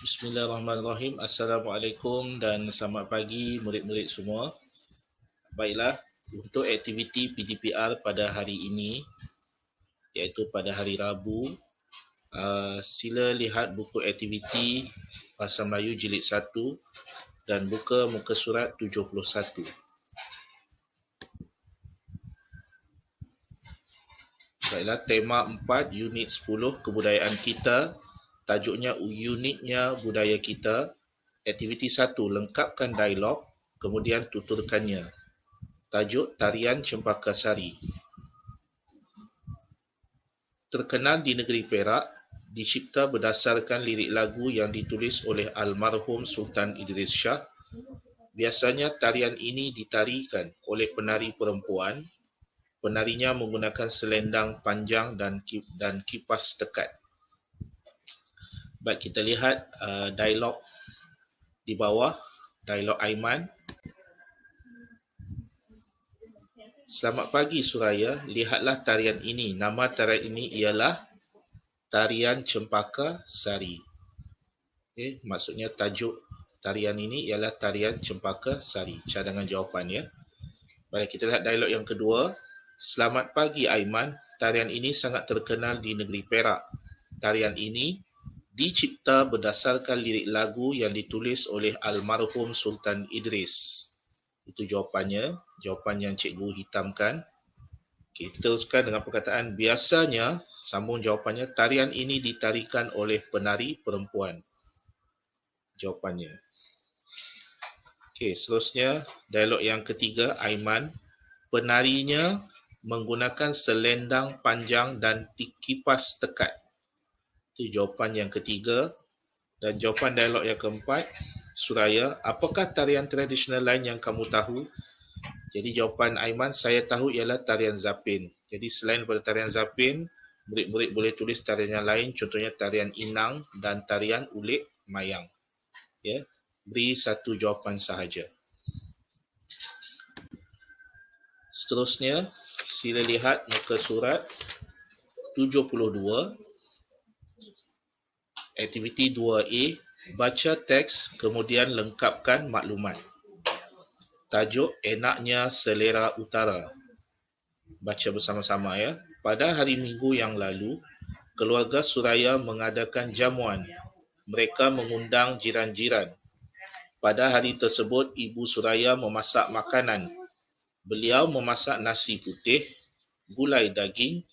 Bismillahirrahmanirrahim. Assalamualaikum dan selamat pagi murid-murid semua. Baiklah, untuk aktiviti PDPR pada hari ini, iaitu pada hari Rabu, sila lihat buku aktiviti Bahasa Melayu Jilid 1 dan buka muka surat 71. Baiklah, tema 4, unit 10, kebudayaan kita. Tajuknya uniknya budaya kita. Aktiviti 1, lengkapkan dialog, kemudian tuturkannya. Tajuk Tarian Cempaka Sari. Terkenal di negeri Perak, dicipta berdasarkan lirik lagu yang ditulis oleh almarhum Sultan Idris Shah. Biasanya tarian ini ditarikan oleh penari perempuan. Penarinya menggunakan selendang panjang dan kipas tekat. Baik, kita lihat dialog di bawah, dialog Aiman. Selamat pagi Suraya, lihatlah tarian ini. Nama tarian ini ialah Tarian Cempaka Sari. Maksudnya tajuk tarian ini ialah Tarian Cempaka Sari. Cadangan jawapan ya. Baik, kita lihat dialog yang kedua. Selamat pagi Aiman, tarian ini sangat terkenal di negeri Perak. Tarian ini dicipta berdasarkan lirik lagu yang ditulis oleh almarhum Sultan Idris. Itu jawapannya, jawapan yang cikgu hitamkan. Okey, kita teruskan dengan perkataan biasanya, sambung jawapannya, tarian ini ditarikan oleh penari perempuan. Jawapannya. Okey, seterusnya dialog yang ketiga, Aiman. Penarinya menggunakan selendang panjang dan kipas tekat. Itu jawapan yang ketiga. Dan jawapan dialog yang keempat, Suraya, apakah tarian tradisional lain yang kamu tahu? Jadi jawapan Aiman, saya tahu ialah tarian Zapin. Jadi selain daripada tarian Zapin, murid-murid boleh tulis tarian yang lain, contohnya tarian Inang dan tarian Ulik Mayang. Ya, beri satu jawapan sahaja. Seterusnya, sila lihat muka surat 72. Aktiviti 2A, baca teks kemudian lengkapkan maklumat. Tajuk enaknya selera utara. Baca bersama-sama ya. Pada hari Minggu yang lalu, keluarga Suraya mengadakan jamuan. Mereka mengundang jiran-jiran. Pada hari tersebut, Ibu Suraya memasak makanan. Beliau memasak nasi putih, gulai daging,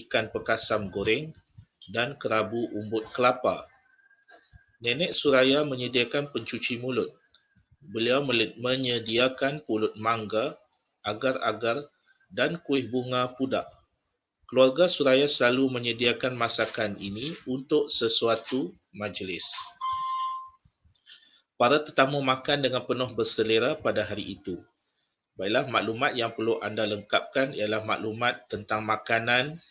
ikan pekasam goreng dan kerabu umbut kelapa. Nenek Suraya menyediakan pencuci mulut. Beliau menyediakan pulut mangga, agar-agar dan kuih bunga pudak. Keluarga Suraya selalu menyediakan masakan ini untuk sesuatu majlis. Para tetamu makan dengan penuh berselera pada hari itu. Baiklah, maklumat yang perlu anda lengkapkan ialah maklumat tentang makanan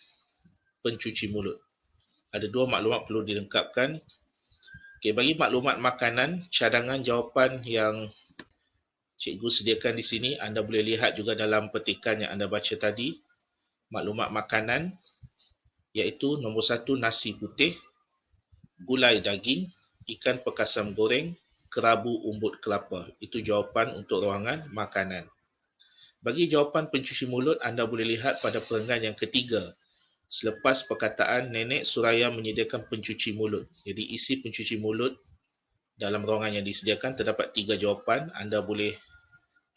pencuci mulut. Ada dua maklumat perlu dilengkapkan. Okey, bagi maklumat makanan, cadangan jawapan yang cikgu sediakan di sini, anda boleh lihat juga dalam petikan yang anda baca tadi. Maklumat makanan iaitu nombor 1 nasi putih, gulai daging, ikan pekasam goreng, kerabu umbut kelapa. Itu jawapan untuk ruangan makanan. Bagi jawapan pencuci mulut, anda boleh lihat pada perenggan yang ketiga. Selepas perkataan Nenek Suraya menyediakan pencuci mulut. Jadi isi pencuci mulut dalam ruangan yang disediakan terdapat 3 jawapan. Anda boleh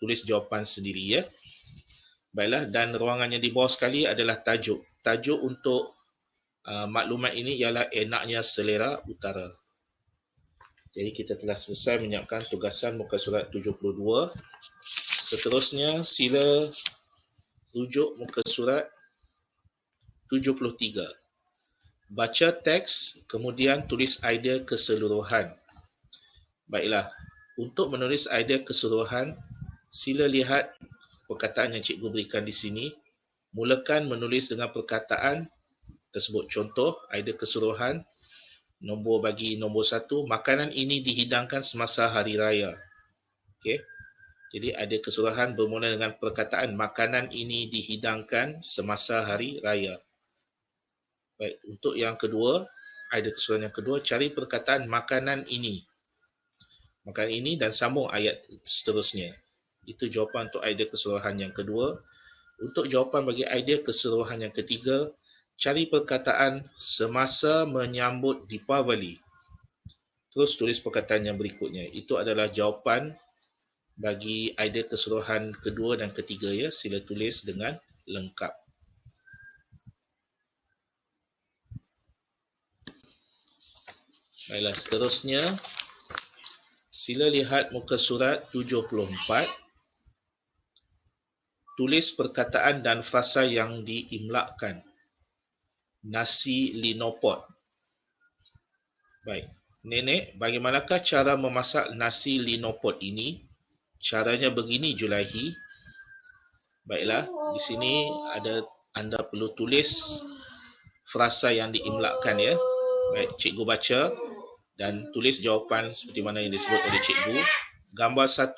tulis jawapan sendiri ya. Baiklah, dan ruangan yang di bawah sekali adalah tajuk. Tajuk untuk maklumat ini ialah enaknya selera utara. Jadi kita telah selesai menyiapkan tugasan muka surat 72. Seterusnya sila rujuk muka surat 73. Baca teks, kemudian tulis idea keseluruhan. Baiklah, untuk menulis idea keseluruhan, sila lihat perkataan yang cikgu berikan di sini. Mulakan menulis dengan perkataan tersebut. Contoh, idea keseluruhan. Bagi nombor 1, makanan ini dihidangkan semasa hari raya. Okey. Jadi idea keseluruhan bermula dengan perkataan makanan ini dihidangkan semasa hari raya. Baik, untuk yang kedua, Idea keseluruhan yang kedua, cari perkataan makanan ini. Makanan ini dan sambung ayat seterusnya. Itu jawapan untuk idea keseluruhan yang kedua. Untuk jawapan bagi idea keseluruhan yang ketiga, cari perkataan semasa menyambut Deepavali. Terus tulis perkataan yang berikutnya. Itu adalah jawapan bagi idea keseluruhan kedua dan ketiga ya. Sila tulis dengan lengkap. Baiklah, seterusnya sila lihat muka surat 74. Tulis perkataan dan frasa yang diimlakkan. Nasi linopot. Baik. Nenek, bagaimanakah cara memasak nasi linopot ini? Caranya begini, Julaihi. Baiklah, di sini anda perlu tulis frasa yang diimlakkan ya. Baik, cikgu baca dan tulis jawapan seperti mana yang disebut oleh cikgu. Gambar 1.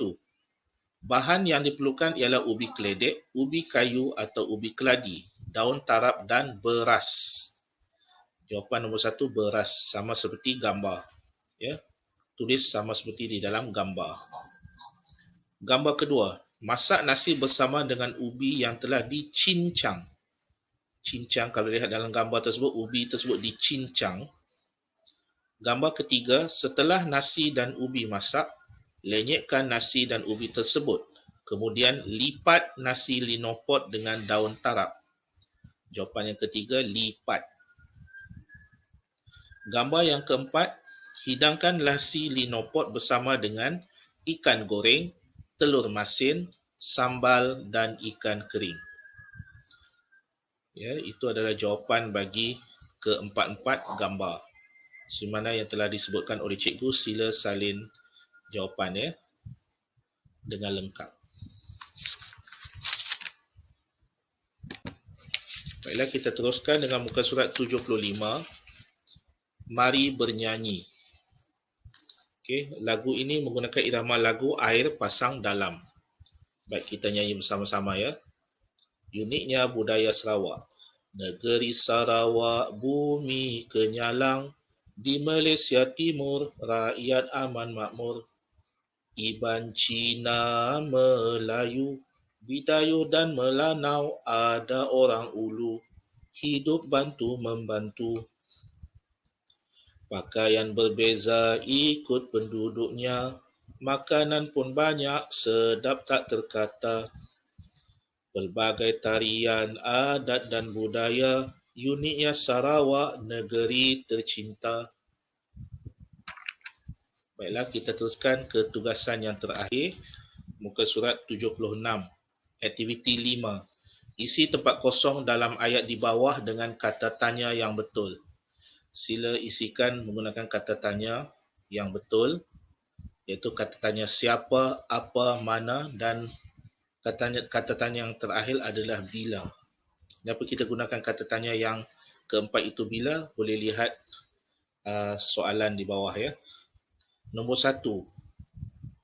Bahan yang diperlukan ialah ubi keledek, ubi kayu atau ubi keladi, daun tarap dan beras. Jawapan nombor 1, beras, sama seperti gambar. Ya, tulis sama seperti di dalam gambar. Gambar kedua, masak nasi bersama dengan ubi yang telah dicincang. Cincang, kalau lihat dalam gambar tersebut, ubi tersebut dicincang. Gambar ketiga, setelah nasi dan ubi masak, lenyekkan nasi dan ubi tersebut. Kemudian lipat nasi linopot dengan daun tarap. Jawapan yang ketiga, lipat. Gambar yang keempat, hidangkan nasi linopot bersama dengan ikan goreng, telur masin, sambal dan ikan kering. Ya, itu adalah jawapan bagi keempat-empat gambar. Semana yang telah disebutkan oleh cikgu, sila salin jawapan ya dengan lengkap. Baiklah, kita teruskan dengan muka surat 75. Mari bernyanyi. Okey, lagu ini menggunakan irama lagu Air Pasang Dalam. Baik, kita nyanyi bersama-sama ya. Uniknya budaya Sarawak. Negeri Sarawak, bumi kenyalang. Di Malaysia Timur, rakyat aman makmur. Iban Cina, Melayu, Bidayuh dan Melanau, ada orang Ulu. Hidup bantu-membantu. Pakaian berbeza ikut penduduknya. Makanan pun banyak, sedap tak terkata. Pelbagai tarian, adat dan budaya. Uniknya Sarawak, negeri tercinta. Baiklah, kita teruskan ke tugasan yang terakhir. Muka surat 76. Aktiviti 5. Isi tempat kosong dalam ayat di bawah dengan kata tanya yang betul. Sila isikan menggunakan kata tanya yang betul, iaitu kata tanya siapa, apa, mana dan kata tanya yang terakhir adalah bila. Kenapa kita gunakan kata tanya yang keempat itu bila? Boleh lihat soalan di bawah ya. Nombor 1.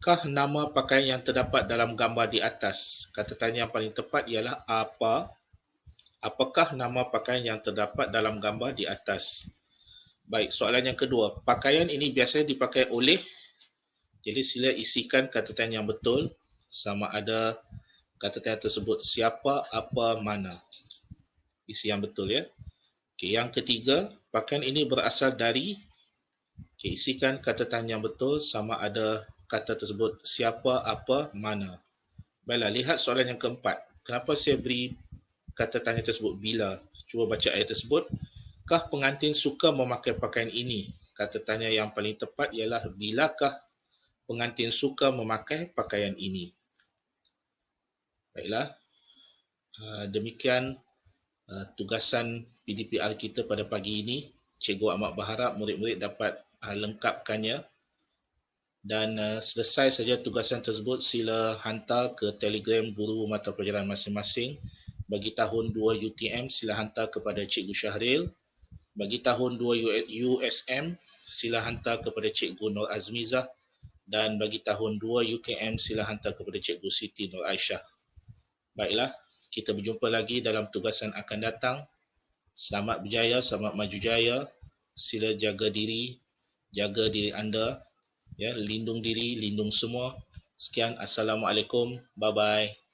Kah nama pakaian yang terdapat dalam gambar di atas? Kata tanya yang paling tepat ialah apa? Apakah nama pakaian yang terdapat dalam gambar di atas? Baik, soalan yang kedua. Pakaian ini biasanya dipakai oleh? Jadi sila isikan kata tanya yang betul, sama ada kata tanya tersebut siapa, apa, mana. Isi yang betul ya. Okey, yang ketiga, pakaian ini berasal dari? Okey, isikan kata tanya yang betul, sama ada kata tersebut siapa, apa, mana. Baiklah, lihat soalan yang keempat. Kenapa saya beri kata tanya tersebut bila? Cuba baca ayat tersebut. Kah pengantin suka memakai pakaian ini? Kata tanya yang paling tepat ialah bilakah pengantin suka memakai pakaian ini? Baiklah, demikian tugasan PDPR kita pada pagi ini. Cikgu amat berharap murid-murid dapat lengkapkannya. Dan selesai saja tugasan tersebut, sila hantar ke Telegram guru mata pelajaran masing-masing. Bagi tahun 2 UTM, sila hantar kepada Cikgu Syahril. Bagi tahun 2 USM, sila hantar kepada Cikgu Nur Azmizah. Dan bagi tahun 2 UKM, sila hantar kepada Cikgu Siti Nur Aisyah. Baiklah, kita berjumpa lagi dalam tugasan akan datang. Selamat berjaya, selamat maju jaya. sila jaga diri anda, ya, lindung diri, lindung semua. Sekian, Assalamualaikum, bye bye.